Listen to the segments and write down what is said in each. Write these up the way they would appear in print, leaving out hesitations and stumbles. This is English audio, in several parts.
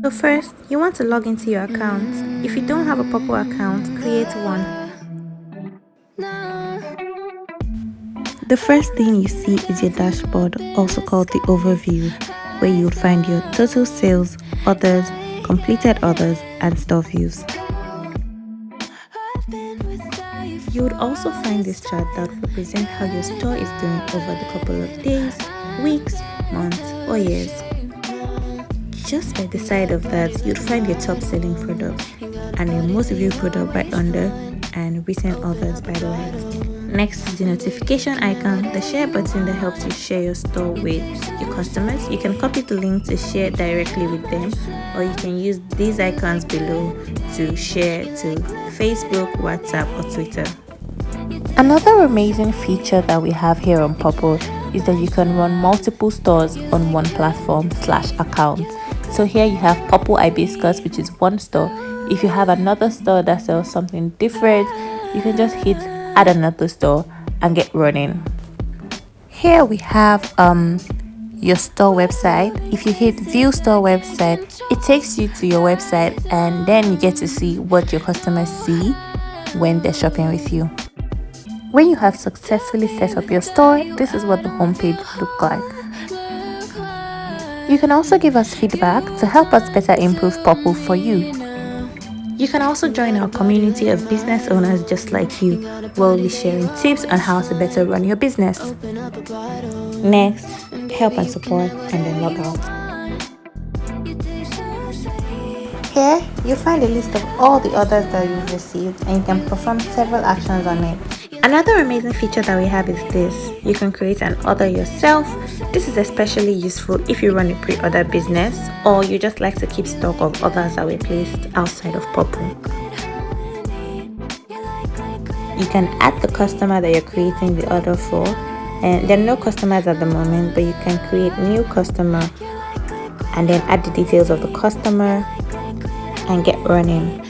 So first, you want to log into your account. If you don't have a Popu account, create one. The first thing you see is your dashboard, also called the overview, where you would find your total sales, orders, completed orders, and store views. You would also find this chart that would represent how your store is doing over the couple of days, weeks, months, or years. Just by the side of that, you'd find your top selling product and your most viewed product by under and recent orders by the right. Next is the notification icon, the share button that helps you share your store with your customers. You can copy the link to share directly with them, or you can use these icons below to share to Facebook, WhatsApp, or Twitter. Another amazing feature that we have here on Popu is that you can run multiple stores on one platform/account. So here you have Popu Hibiscus, which is one store. If you have another store that sells something different, you can just hit add another store and get running. Here we have your store website. If you hit view store website, it takes you to your website, and then you get to see what your customers see when they're shopping with you. When you have successfully set up your store, this is what the homepage looks like. You can also give us feedback to help us better improve Popu for you. You can also join our community of business owners just like you, where we'll be sharing tips on how to better run your business. Next, help and support, and then log out. Here, you'll find a list of all the orders that you've received, and you can perform several actions on it. Another amazing feature that we have is this. You can create an order yourself. This is especially useful if you run a pre-order business or you just like to keep stock of orders that were placed outside of Popu. You can add the customer that you're creating the order for, and there are no customers at the moment, but you can create new customer and then add the details of the customer and get running.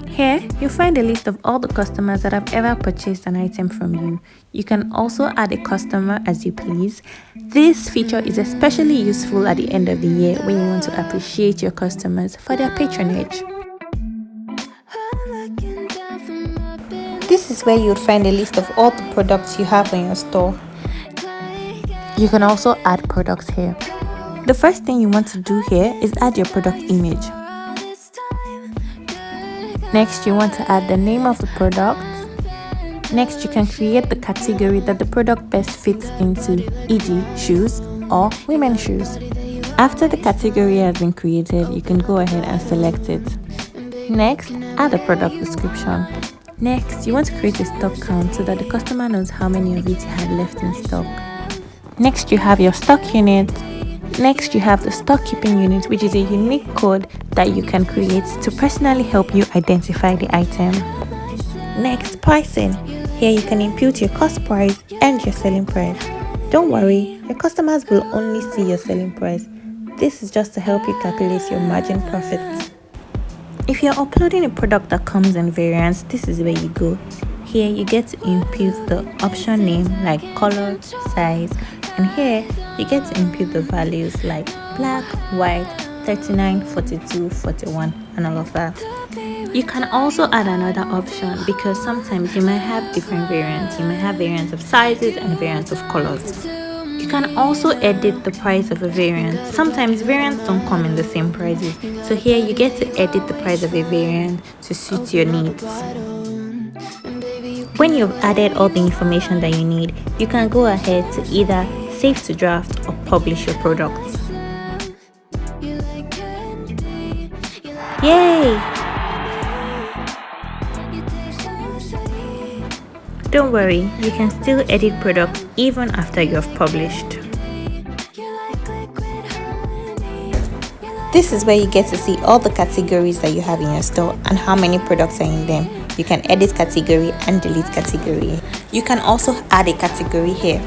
Here, you'll find a list of all the customers that have ever purchased an item from you. You can also add a customer as you please. This feature is especially useful at the end of the year when you want to appreciate your customers for their patronage. This is where you'll find a list of all the products you have in your store. You can also add products here. The first thing you want to do here is add your product image. Next, you want to add the name of the product. Next, you can create the category that the product best fits into, e.g. shoes or women's shoes. After the category has been created, you can go ahead and select it. Next, add a product description. Next, you want to create a stock count so that the customer knows how many of it you had left in stock. Next, you have your stock unit. Next, you have the stock keeping unit, which is a unique code that you can create to personally help you identify the item. Next, pricing. Here you can input your cost price and your selling price. Don't worry, your customers will only see your selling price. This is just to help you calculate your margin profits. If you're uploading a product that comes in variants, this is where you go. Here you get to input the option name like color, size, and here you get to input the values like black, white, 39, 42, 41, and all of that. You can also add another option because sometimes you might have different variants. You might have variants of sizes and variants of colors. You can also edit the price of a variant. Sometimes variants don't come in the same prices, so here you get to edit the price of a variant to suit your needs. When you've added all the information that you need, you can go ahead to either save to draft or publish your products. Yay! Don't worry, you can still edit products even after you have published. This is where you get to see all the categories that you have in your store and how many products are in them. You can edit category and delete category. You can also add a category here.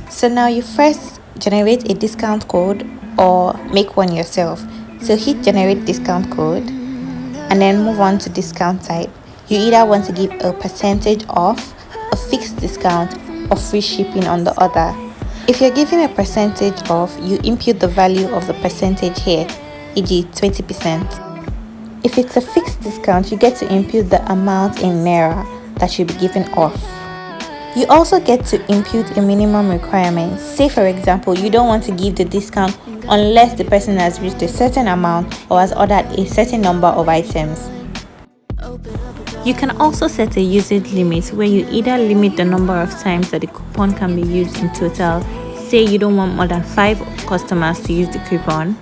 So now you first generate a discount code or make one yourself. So hit generate discount code. and then move on to discount type. You either want to give a percentage off, a fixed discount, or free shipping on the other. If you're giving a percentage off, you input the value of the percentage here, e.g. 20%. If it's a fixed discount, you get to input the amount in Naira that you'll be giving off. You also get to input a minimum requirement. Say for example, you don't want to give the discount unless the person has reached a certain amount or has ordered a certain number of items. You can also set a usage limit where you either limit the number of times that the coupon can be used in total. Say you don't want more than 5 customers to use the coupon.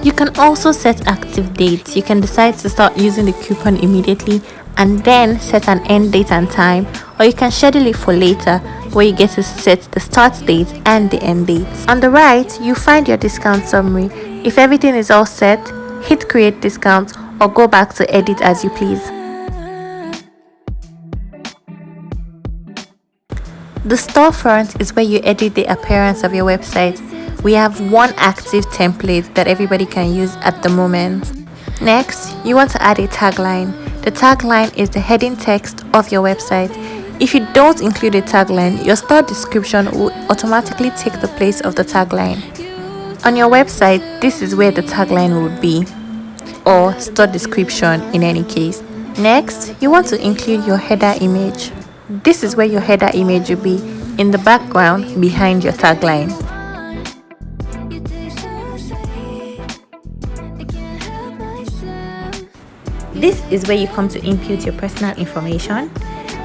You can also set active dates. You can decide to start using the coupon immediately and then set an end date and time, or you can schedule it for later where you get to set the start date and the end date. On the right, you find your discount summary. If everything is all set, hit create discount or go back to edit as you please. The storefront is where you edit the appearance of your website. We have one active template that everybody can use at the moment. Next, you want to add a tagline. The tagline is the heading text of your website. If you don't include a tagline, your store description will automatically take the place of the tagline. On your website, this is where the tagline would be, or store description in any case. Next, you want to include your header image. This is where your header image will be, in the background behind your tagline. This is where you come to input your personal information,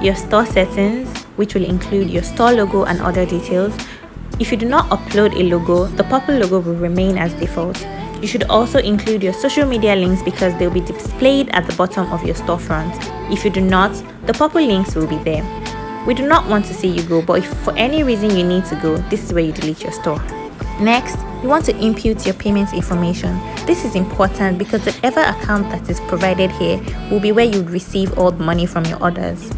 your store settings, which will include your store logo and other details. If you do not upload a logo, the Popu logo will remain as default. You should also include your social media links because they will be displayed at the bottom of your storefront. If you do not, the Popu links will be there. We do not want to see you go, but if for any reason you need to go, this is where you delete your store. Next, you want to input your payment information. This is important because whatever account that is provided here will be where you would receive all the money from your orders.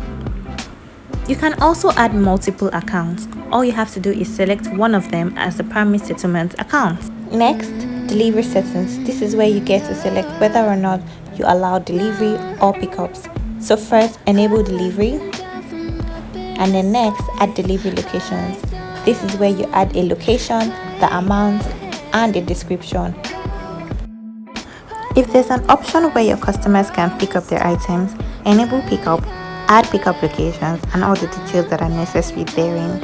You can also add multiple accounts. All you have to do is select one of them as the primary settlement account. Next, delivery settings. This is where you get to select whether or not you allow delivery or pickups. So first, enable delivery, and then next, add delivery locations. This is where you add a location, the amount, and a description. If there's an option where your customers can pick up their items, enable pickup, add pickup locations, and all the details that are necessary therein.